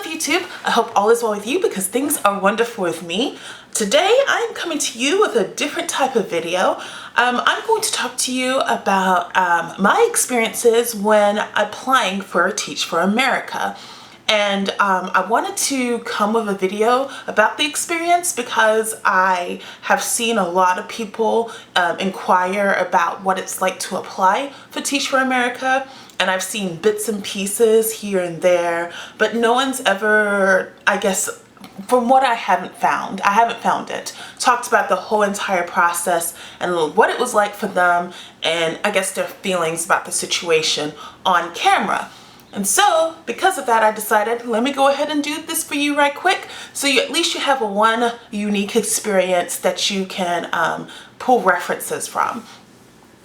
YouTube? I hope all is well with you because things are wonderful with me. Today I'm coming to you with a different type of video. I'm going to talk to you about my experiences when applying for Teach for America. And I wanted to come with a video about the experience because I have seen a lot of people inquire about what it's like to apply for Teach for America. And I've seen bits and pieces here and there, but no one's ever, I guess, from what I haven't found it, talked about the whole entire process and what it was like for them and I guess their feelings about the situation on camera. And so because of that, I decided, let me go ahead and do this for you right quick. So at least you have one unique experience that you can pull references from.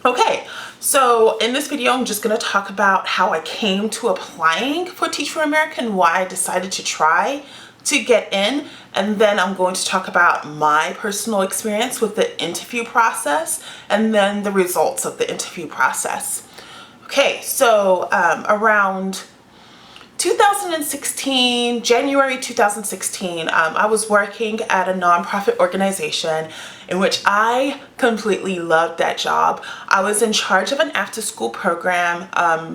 Okay, so in this video, I'm just going to talk about how I came to applying for Teach for America and why I decided to try to get in. And then I'm going to talk about my personal experience with the interview process and then the results of the interview process. Okay, so around 2016, January 2016, I was working at a nonprofit organization in which I completely loved that job. I was in charge of an after-school program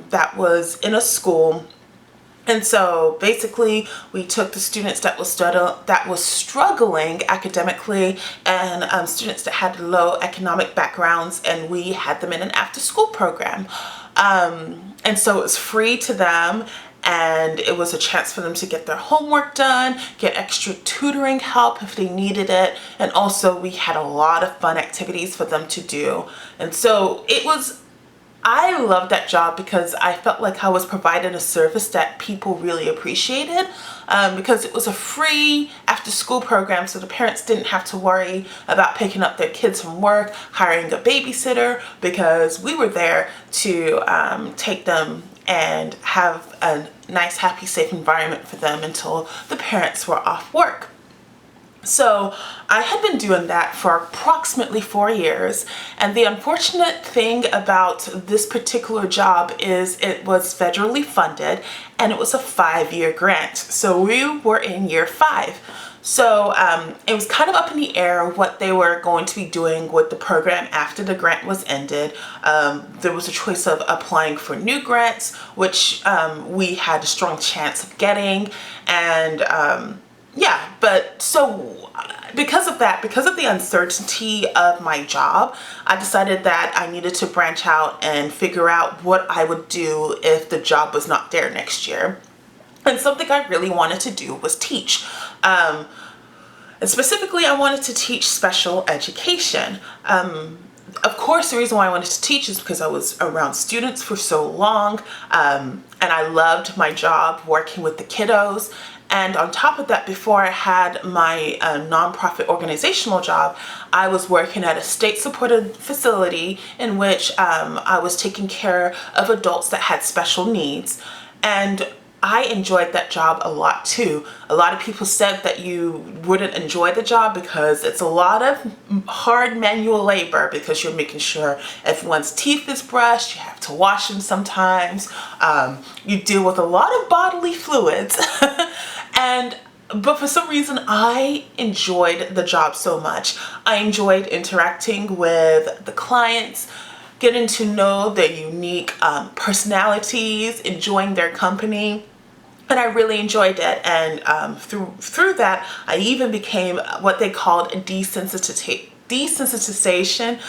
that was in a school. And so basically we took the students that was struggling academically and students that had low economic backgrounds, and we had them in an after-school program. And so it was free to them, and it was a chance for them to get their homework done, get extra tutoring help if they needed it, and also we had a lot of fun activities for them to do. And so I loved that job because I felt like I was providing a service that people really appreciated, because it was a free after-school program, so the parents didn't have to worry about picking up their kids from work, hiring a babysitter, because we were there to take them and have a nice, happy, safe environment for them until the parents were off work. So I had been doing that for approximately 4 years, and the unfortunate thing about this particular job is it was federally funded and it was a 5-year grant. So we were in year 5. So it was kind of up in the air what they were going to be doing with the program after the grant was ended. There was a choice of applying for new grants, which we had a strong chance of getting, and yeah, but so because of the uncertainty of my job, I decided that I needed to branch out and figure out what I would do if the job was not there next year. And something I really wanted to do was teach. And specifically, I wanted to teach special education. Of course, the reason why I wanted to teach is because I was around students for so long, and I loved my job working with the kiddos. And on top of that, before I had my nonprofit organizational job, I was working at a state-supported facility in which I was taking care of adults that had special needs. And I enjoyed that job a lot too. A lot of people said that you wouldn't enjoy the job because it's a lot of hard manual labor, because you're making sure everyone's teeth is brushed, you have to wash them sometimes, you deal with a lot of bodily fluids. But for some reason, I enjoyed the job so much. I enjoyed interacting with the clients, getting to know their unique personalities, enjoying their company, and I really enjoyed it. And through that, I even became what they called a desensitization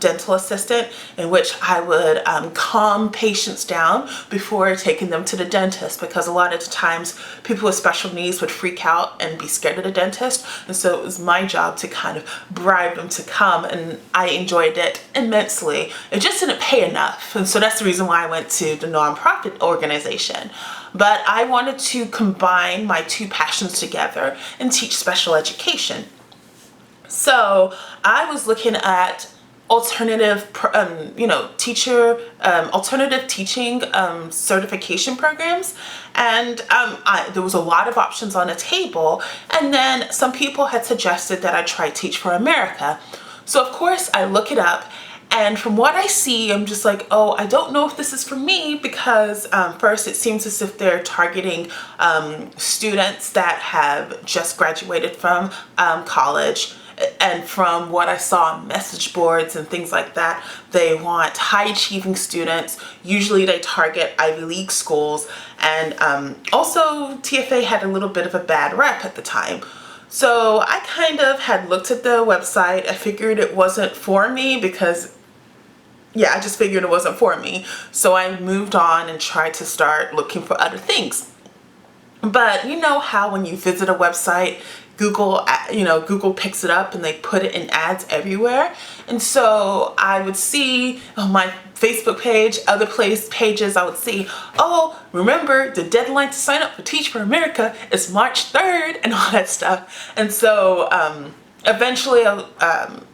dental assistant, in which I would calm patients down before taking them to the dentist, because a lot of the times people with special needs would freak out and be scared of the dentist, and so it was my job to kind of bribe them to come, and I enjoyed it immensely. It just didn't pay enough, and so that's the reason why I went to the nonprofit organization. But I wanted to combine my two passions together and teach special education. So I was looking at alternative, alternative teaching certification programs, and there was a lot of options on the table. And then some people had suggested that I try Teach for America. So of course I look it up, And from what I see, I'm just like, oh, I don't know if this is for me because first, it seems as if they're targeting students that have just graduated from college. And from what I saw on message boards and things like that, they want high achieving students. Usually they target Ivy League schools. And also TFA had a little bit of a bad rep at the time. So I kind of had looked at the website. I figured it wasn't for me because, yeah, I just figured it wasn't for me. So I moved on and tried to start looking for other things. But you know how when you visit a website, Google picks it up and they put it in ads everywhere. And so I would see on my Facebook page, other pages, I would see, oh, remember the deadline to sign up for Teach for America is March 3rd and all that stuff. And so eventually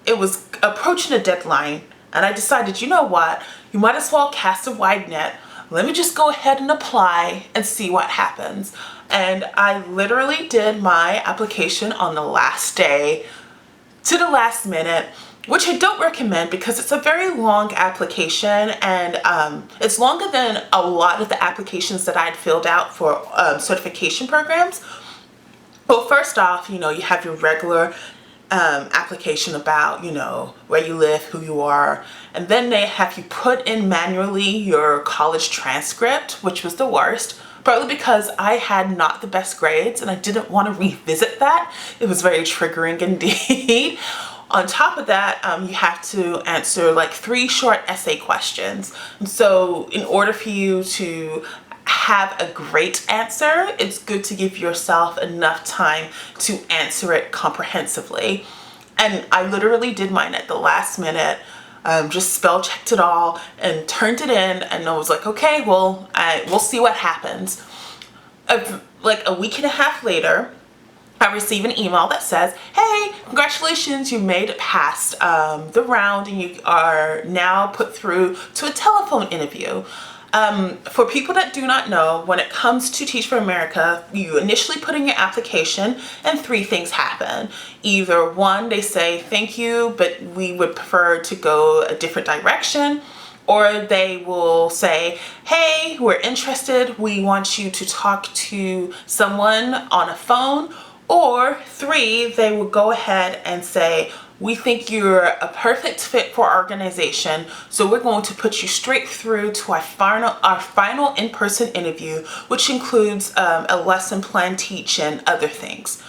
it was approaching a deadline and I decided, you know what, you might as well cast a wide net. Let me just go ahead and apply and see what happens. And I literally did my application on the last day to the last minute, which I don't recommend because it's a very long application and it's longer than a lot of the applications that I'd filled out for certification programs. Well, first off, you have your regular application about, where you live, who you are, and then they have you put in manually your college transcript, which was the worst. Partly because I had not the best grades and I didn't want to revisit that. It was very triggering indeed. On top of that, you have to answer like 3 short essay questions. And so in order for you to have a great answer, it's good to give yourself enough time to answer it comprehensively. And I literally did mine at the last minute. Just spell checked it all and turned it in, and I was like, okay, well, we'll see what happens. Like a week and a half later, I receive an email that says, hey, congratulations, you made it past the round and you are now put through to a telephone interview. For people that do not know, when it comes to Teach for America, you initially put in your application and 3 things happen. Either 1, they say, thank you, but we would prefer to go a different direction. Or they will say, hey, we're interested. We want you to talk to someone on a phone. Or 3, they will go ahead and say, we think you're a perfect fit for our organization, so we're going to put you straight through to our final in-person interview, which includes a lesson plan, teach, and other things.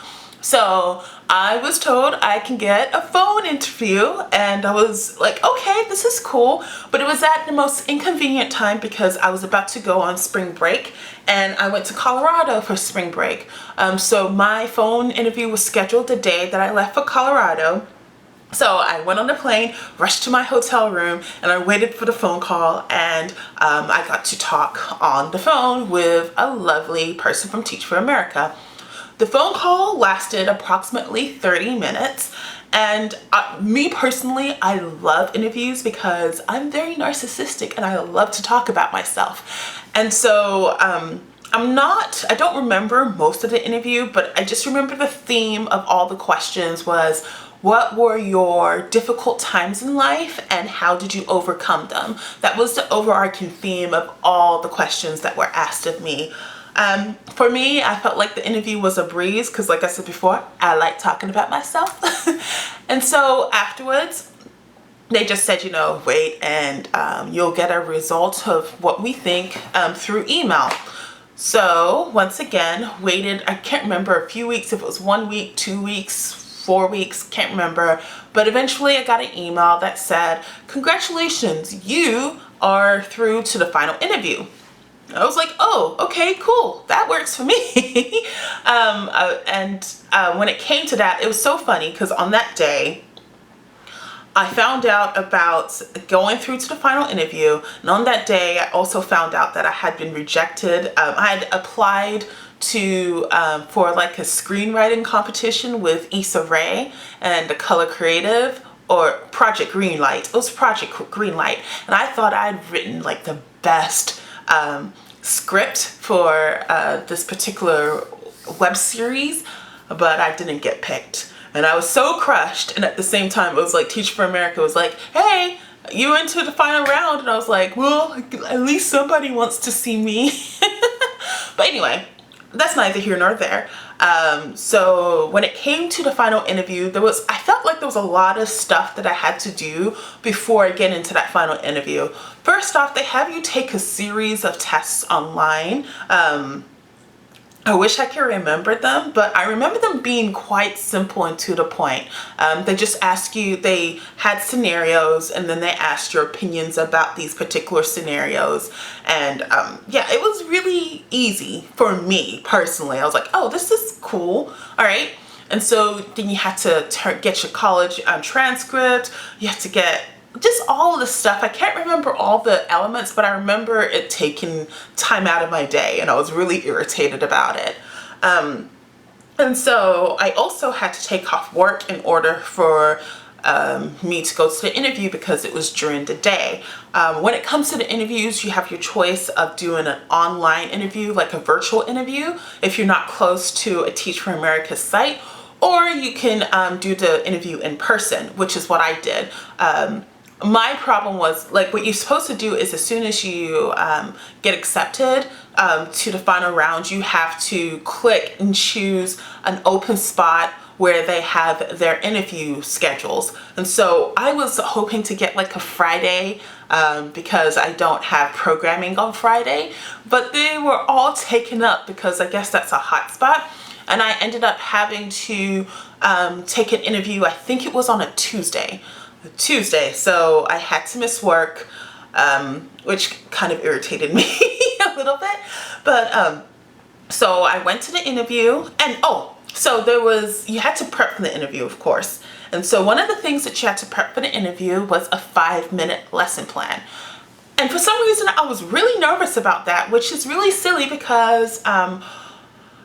So I was told I can get a phone interview and I was like, okay, this is cool. But it was at the most inconvenient time because I was about to go on spring break and I went to Colorado for spring break. So my phone interview was scheduled the day that I left for Colorado. So I went on the plane, rushed to my hotel room, and I waited for the phone call, and I got to talk on the phone with a lovely person from Teach for America. The phone call lasted approximately 30 minutes, and me personally, I love interviews because I'm very narcissistic and I love to talk about myself. And so I don't remember most of the interview, but I just remember the theme of all the questions was, what were your difficult times in life and how did you overcome them? That was the overarching theme of all the questions that were asked of me. For me, I felt like the interview was a breeze because, like I said before, I like talking about myself. And so afterwards, they just said, wait and you'll get a result of what we think through email. So once again, waited, I can't remember, a few weeks, if it was 1 week, 2 weeks, 4 weeks, can't remember. But eventually I got an email that said, congratulations, you are through to the final interview. I was like, oh, okay, cool. That works for me. When it came to that, it was so funny because on that day, I found out about going through to the final interview. And on that day, I also found out that I had been rejected. I had applied for like a screenwriting competition with Issa Rae and the Color Creative, or Project Greenlight. It was Project Greenlight. And I thought I'd written like the best script for this particular web series, but I didn't get picked. And I was so crushed. And at the same time, it was like Teach for America was like, hey, you into the final round. And I was like, well, at least somebody wants to see me. But anyway, that's neither here nor there. So when it came to the final interview, I felt like there was a lot of stuff that I had to do before I get into that final interview. First off, they have you take a series of tests online. I wish I could remember them, but I remember them being quite simple and to the point. They just ask you, they had scenarios, and then they asked your opinions about these particular scenarios. And yeah, it was really easy for me personally. I was like, oh, this is cool. All right. And so then you had to get your college transcript. You have to get just all of the stuff. I can't remember all the elements, but I remember it taking time out of my day, and I was really irritated about it. And so I also had to take off work in order for me to go to the interview because it was during the day. When it comes to the interviews, you have your choice of doing an online interview, like a virtual interview, if you're not close to a Teach for America site, or you can do the interview in person, which is what I did. My problem was, like, what you're supposed to do is as soon as you get accepted to the final round, you have to click and choose an open spot where they have their interview schedules. And so I was hoping to get like a Friday because I don't have programming on Friday, but they were all taken up because I guess that's a hot spot. And I ended up having to take an interview, I think it was on a Tuesday, so I had to miss work, which kind of irritated me a little bit. But so I went to the interview, and so you had to prep for the interview, of course. And so one of the things that you had to prep for the interview was a 5-minute lesson plan. And for some reason I was really nervous about that, which is really silly because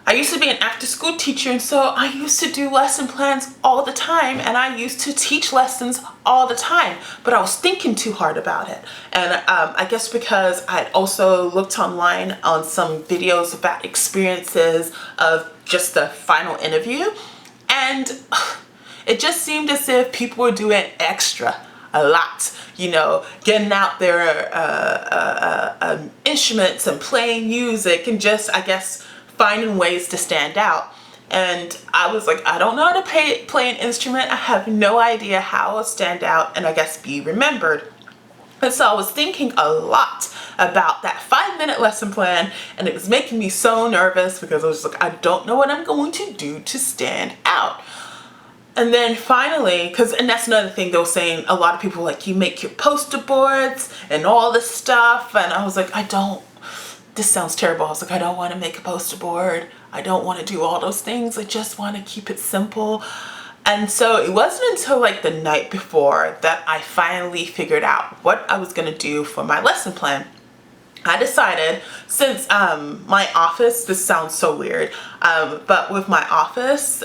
I used to be an after-school teacher, and so I used to do lesson plans all the time, and I used to teach lessons all the time, but I was thinking too hard about it. And I guess because I'd also looked online on some videos about experiences of just the final interview, and it just seemed as if people were doing a lot, you know, getting out their instruments and playing music and just, I guess, finding ways to stand out. And I was like, I don't know how to play an instrument. I have no idea how I'll stand out and I guess be remembered. And so I was thinking a lot about that 5-minute lesson plan, and it was making me so nervous because I was like, I don't know what I'm going to do to stand out. And then finally, and that's another thing they were saying, a lot of people were like, you make your poster boards and all this stuff. And I was like, this sounds terrible. I was like, I don't want to make a poster board. I don't want to do all those things. I just want to keep it simple. And so it wasn't until like the night before that I finally figured out what I was going to do for my lesson plan. I decided, since my office, this sounds so weird, but with my office,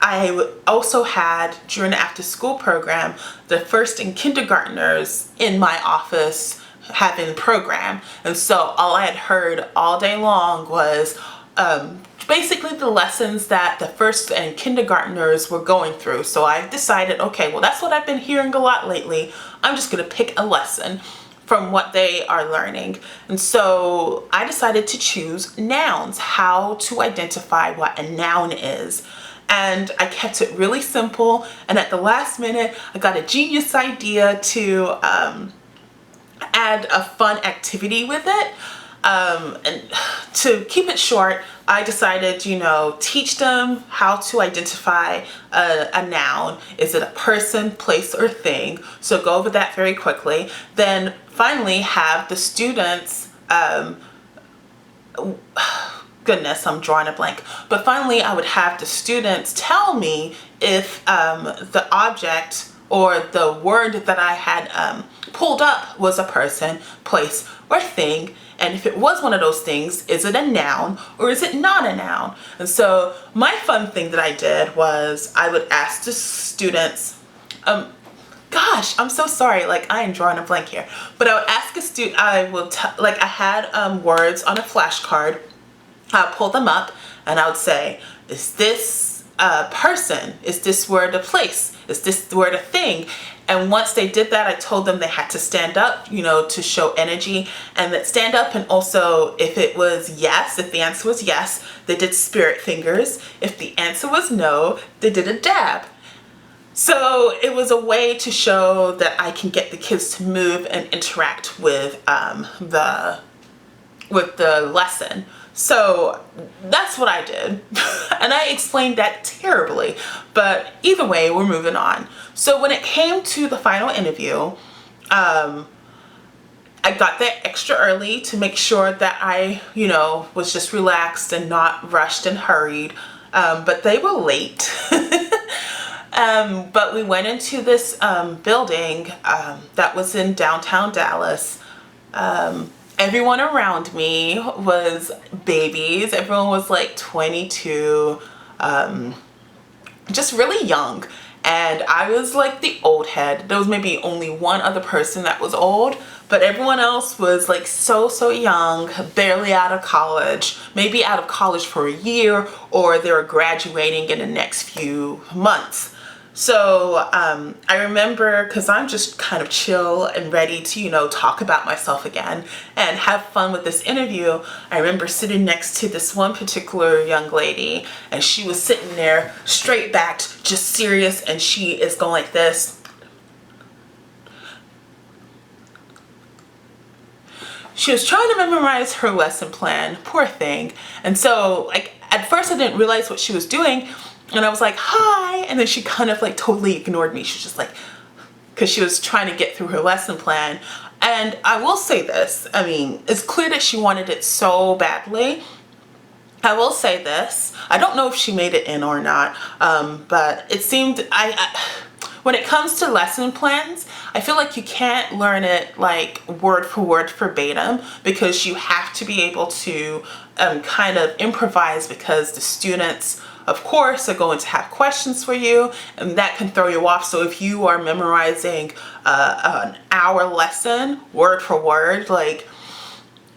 I also had, during the after school program, the first and kindergartners in my office having program. And so all I had heard all day long was basically the lessons that the first and kindergartners were going through. So I decided, okay, well, that's what I've been hearing a lot lately. I'm just going to pick a lesson from what they are learning. And so I decided to choose nouns, how to identify what a noun is. And I kept it really simple. And at the last minute, I got a genius idea to add a fun activity with it. And to keep it short, I decided, teach them how to identify a noun. Is it a person, place, or thing? So go over that very quickly. Then finally have the students, goodness, I'm drawing a blank. But finally, I would have the students tell me if the object or the word that I had pulled up was a person, place, or thing. And if it was one of those things, is it a noun or is it not a noun? And so my fun thing that I did was I would ask the students, gosh, I'm so sorry, like I am drawing a blank here. But I would ask a student, I had words on a flashcard. I pull them up and I would say, is this a person? Is this word a place? Is this word a thing? And once they did that, I told them they had to stand up, you know, to show energy, and that stand up. And also if it was yes, if the answer was yes, they did spirit fingers. If the answer was no, they did a dab. So it was a way to show that I can get the kids to move and interact with the lesson. So that's what I did. And I explained that terribly, but either way, we're moving on. So when it came to the final interview, I got there extra early to make sure that I, you know, was just relaxed and not rushed and hurried. But they were late. But we went into this building that was in downtown Dallas. Everyone around me was babies. Everyone was like 22, just really young. And I was like the old head. There was maybe only one other person that was old, but everyone else was like so young, barely out of college, maybe out of college for a year, or they were graduating in the next few months. So I remember, because I'm just kind of chill and ready to, you know, talk about myself again and have fun with this interview. I remember sitting next to this one particular young lady, and she was sitting there straight backed, just serious, and she is going like this. She was trying to memorize her lesson plan, poor thing. And so, like, at first I didn't realize what she was doing. And I was like, hi. And then she kind of like totally ignored me. She was just like, because she was trying to get through her lesson plan. And I will say this, I mean, it's clear that she wanted it so badly. I will say this, I don't know if she made it in or not, but it seemed, when it comes to lesson plans, I feel like you can't learn it like word for word verbatim, because you have to be able to kind of improvise, because the students, of course, are going to have questions for you, and that can throw you off. So if you are memorizing an hour lesson word for word, like,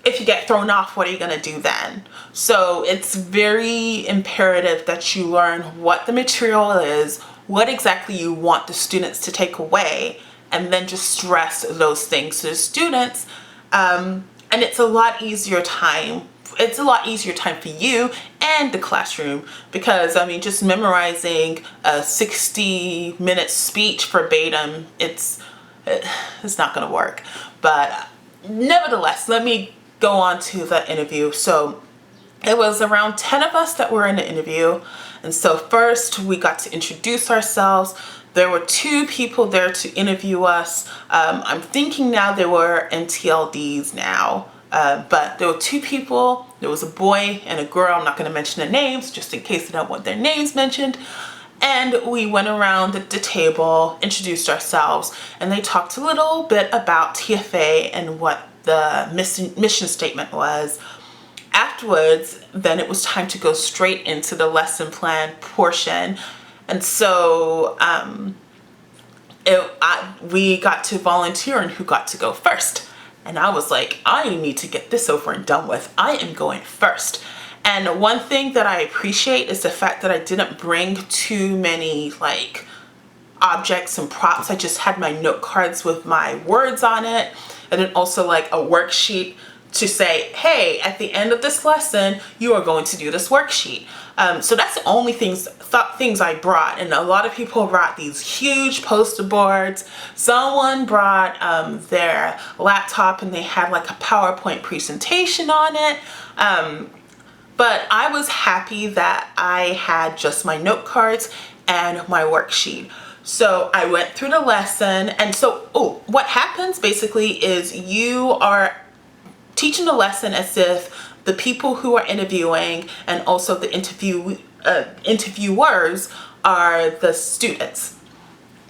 if you get thrown off, what are you going to do then? So it's very imperative that you learn what the material is, what exactly you want the students to take away, and then just stress those things to the students. And it's a lot easier time. It's a lot easier time for you and the classroom, because I mean, just memorizing a 60-minute speech verbatim, it's not going to work. But nevertheless, let me go on to the interview. So it was around 10 of us that were in the interview. And so first we got to introduce ourselves. There were 2 people there to interview us. I'm thinking now they were NTLDs now. But there were 2 people. There was a boy and a girl. I'm not going to mention their names just in case they don't want their names mentioned. And we went around the table, introduced ourselves, and they talked a little bit about TFA and what the mission statement was. Afterwards, then it was time to go straight into the lesson plan portion. And so we got to volunteer on who got to go first. And I was like, I need to get this over and done with. I am going first. And one thing that I appreciate is the fact that I didn't bring too many like objects and props. I just had my note cards with my words on it, and then also like a worksheet to say, hey, at the end of this lesson, you are going to do this worksheet. So that's the only things I brought. And a lot of people brought these huge poster boards. Someone brought their laptop and they had like a PowerPoint presentation on it. But I was happy that I had just my note cards and my worksheet. So I went through the lesson. And so, what happens basically is you are teaching the lesson as if the people who are interviewing and also the interviewers are the students.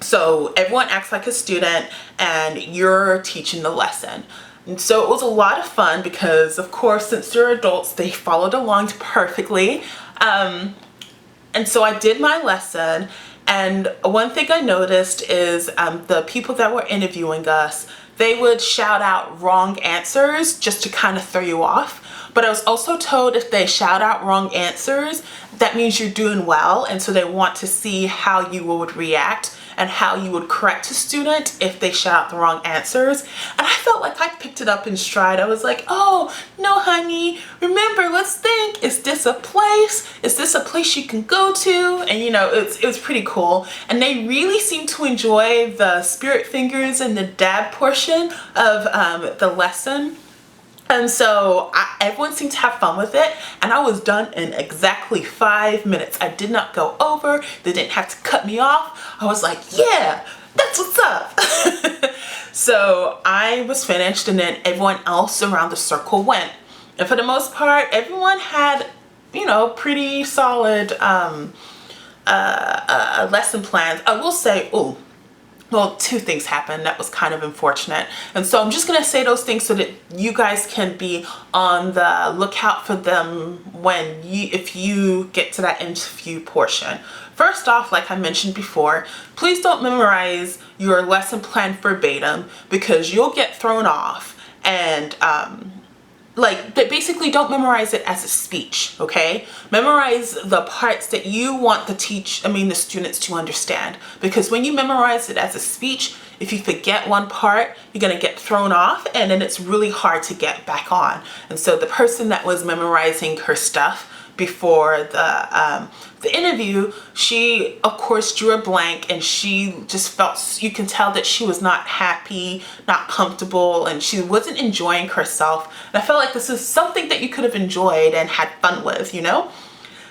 So everyone acts like a student and you're teaching the lesson. And so it was a lot of fun because, of course, since they're adults, they followed along perfectly. And so I did my lesson. And one thing I noticed is the people that were interviewing us, they would shout out wrong answers just to kind of throw you off. But I was also told if they shout out wrong answers, that means you're doing well. And so they want to see how you would react. and how you would correct a student if they shout out the wrong answers. And I felt like I picked it up in stride. I was like, oh, no, honey, remember, let's think, is this a place? Is this a place you can go to? And you know, it was pretty cool. And they really seemed to enjoy the spirit fingers and the dab portion of the lesson. And so everyone seemed to have fun with it, and I was done in exactly 5 minutes. I did not go over. They didn't have to cut me off. I was like, yeah, that's what's up. So I was finished, and then everyone else around the circle went. And for the most part, everyone had, you know, pretty solid lesson plans. I will say, well, two things happened that was kind of unfortunate. And so I'm just going to say those things so that you guys can be on the lookout for them if you get to that interview portion. First off, like I mentioned before, please don't memorize your lesson plan verbatim, because you'll get thrown off. And basically don't memorize it as a speech, okay? Memorize the parts that you want the students to understand. Because when you memorize it as a speech, if you forget one part, you're gonna get thrown off, and then it's really hard to get back on. And so the person that was memorizing her stuff before the interview, she of course drew a blank, and she just felt, you can tell that she was not happy, not comfortable, and she wasn't enjoying herself. And I felt like this is something that you could have enjoyed and had fun with, you know?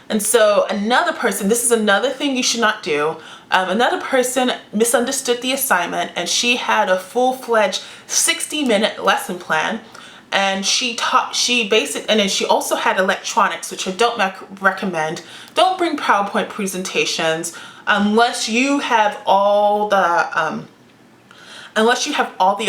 And so another person, this is another thing you should not do. Another person misunderstood the assignment, and she had a full-fledged 60-minute lesson plan. And she also had electronics, which I don't recommend. Don't bring PowerPoint presentations unless you have all the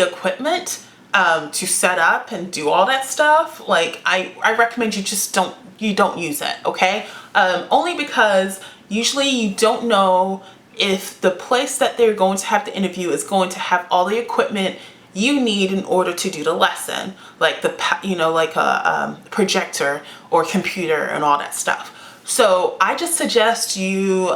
equipment to set up and do all that stuff. Like I recommend you don't use it, okay? Only because usually you don't know if the place that they're going to have the interview is going to have all the equipment you need in order to do the lesson, like a projector or computer and all that stuff. So I just suggest you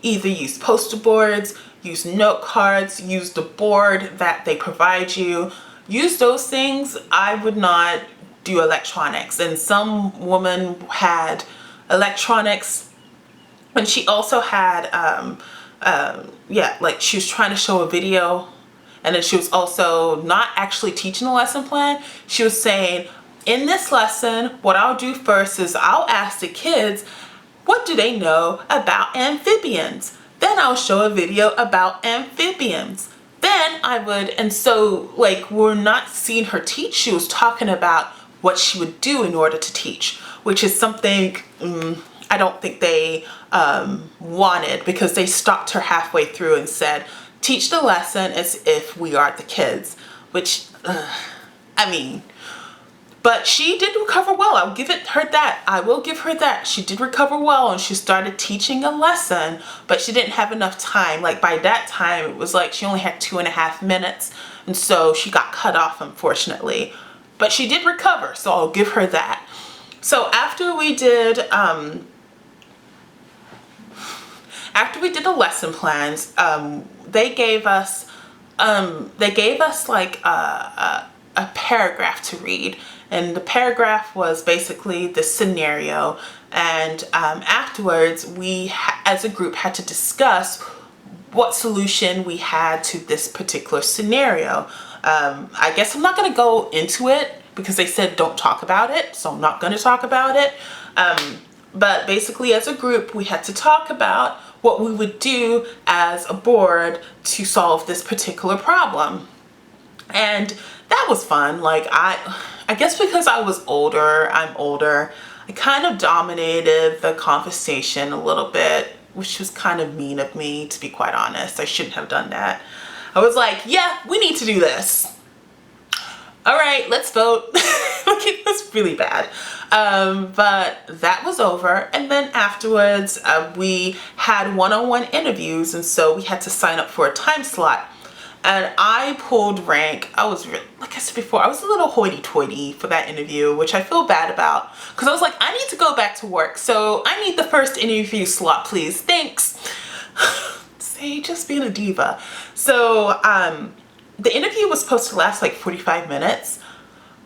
either use poster boards, use note cards, use the board that they provide you. Use those things. I would not do electronics. And some woman had electronics, and she also had she was trying to show a video. And then she was also not actually teaching a lesson plan. She was saying, in this lesson, what I'll do first is I'll ask the kids, what do they know about amphibians? Then I'll show a video about amphibians. Then we're not seeing her teach. She was talking about what she would do in order to teach, which is something I don't think they wanted, because they stopped her halfway through and said, teach the lesson as if we are the kids, which, but she did recover well. I will give her that. She did recover well, and she started teaching a lesson, but she didn't have enough time. Like by that time, it was like she only had 2.5 minutes, and so she got cut off, unfortunately. But she did recover, so I'll give her that. So after we did the lesson plans, they gave us like a paragraph to read, and the paragraph was basically the scenario. And afterwards, we as a group had to discuss what solution we had to this particular scenario. I guess I'm not going to go into it because they said don't talk about it, so I'm not going to talk about it. But basically, as a group, we had to talk about what we would do as a board to solve this particular problem. And that was fun. Like I guess because I'm older, I kind of dominated the conversation a little bit, which was kind of mean of me, to be quite honest. I shouldn't have done that. I was like, yeah, we need to do this. All right, let's vote. Like, it was really bad. But that was over. And then afterwards, we had one-on-one interviews. And so we had to sign up for a time slot. And I pulled rank. I was, like I said before, I was a little hoity-toity for that interview, which I feel bad about. Because I was like, I need to go back to work. So I need the first interview slot, please. Thanks. okay, just being a diva. So the interview was supposed to last like 45 minutes.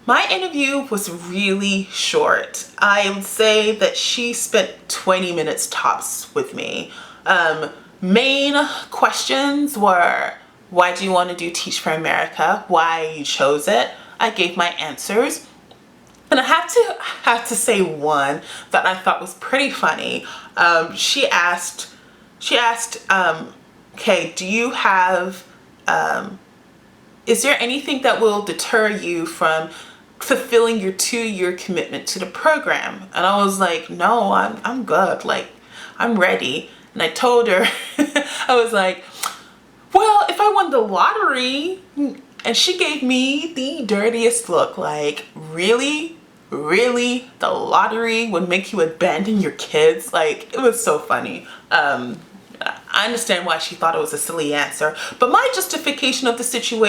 My interview was really short. I would say that she spent 20 minutes tops with me. Main questions were, why do you want to do Teach for America? Why you chose it? I gave my answers. And I have to say one that I thought was pretty funny. She asked, okay, do you have, is there anything that will deter you from fulfilling your 2-year commitment to the program? And I was like, no, I'm good. Like, I'm ready. And I told her, I was like, well, if I won the lottery. And she gave me the dirtiest look, like, really? Really? The lottery would make you abandon your kids? Like, it was so funny. I understand why she thought it was a silly answer, but my justification of the situation